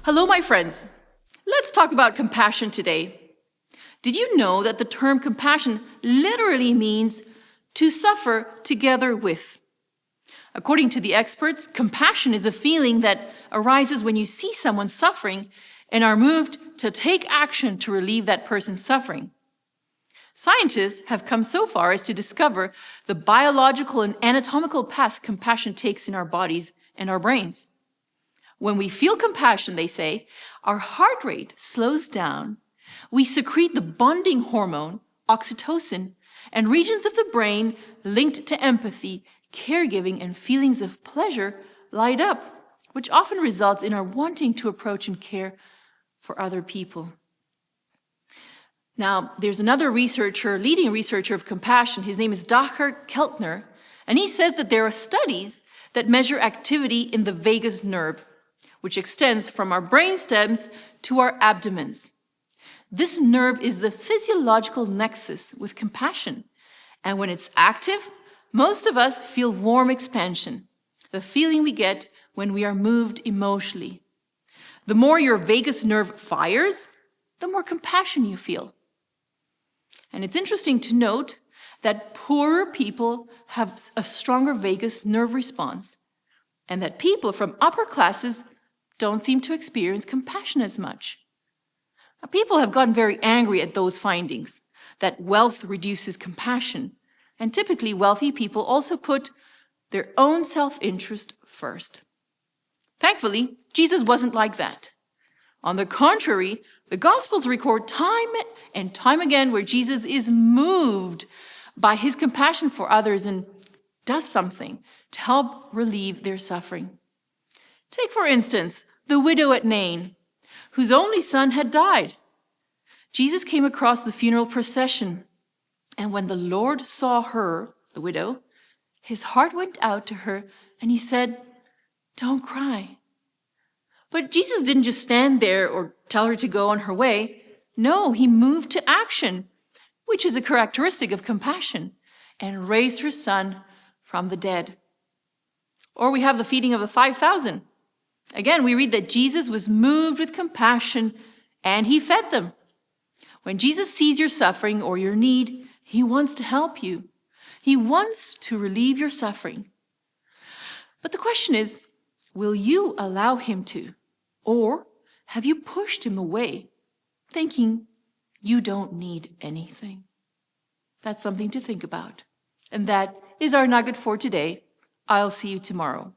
Hello, my friends. Let's talk about compassion today. Did you know that the term compassion literally means to suffer together with? According to the experts, compassion is a feeling that arises when you see someone suffering and are moved to take action to relieve that person's suffering. Scientists have come so far as to discover the biological and anatomical path compassion takes in our bodies and our brains. When we feel compassion, they say, our heart rate slows down, we secrete the bonding hormone, oxytocin, and regions of the brain linked to empathy, caregiving, and feelings of pleasure light up, which often results in our wanting to approach and care for other people. Now, there's another researcher, leading researcher of compassion. His name is Dr. Keltner, and he says that there are studies that measure activity in the vagus nerve, which extends from our brain stems to our abdomens. This nerve is the physiological nexus with compassion, and when it's active, most of us feel warm expansion, the feeling we get when we are moved emotionally. The more your vagus nerve fires, the more compassion you feel. And it's interesting to note that poorer people have a stronger vagus nerve response, and that people from upper classes don't seem to experience compassion as much. Now, people have gotten very angry at those findings, that wealth reduces compassion, and typically wealthy people also put their own self-interest first. Thankfully, Jesus wasn't like that. On the contrary, the Gospels record time and time again where Jesus is moved by his compassion for others and does something to help relieve their suffering. Take, for instance, the widow at Nain, whose only son had died. Jesus came across the funeral procession, and when the Lord saw her, the widow, his heart went out to her, and he said, "Don't cry." But Jesus didn't just stand there or tell her to go on her way. No, he moved to action, which is a characteristic of compassion, and raised her son from the dead. Or we have the feeding of the 5,000. Again, we read that Jesus was moved with compassion and he fed them. When Jesus sees your suffering or your need, he wants to help you. He wants to relieve your suffering. But the question is, will you allow him to? Or have you pushed him away, thinking you don't need anything? That's something to think about. And that is our nugget for today. I'll see you tomorrow.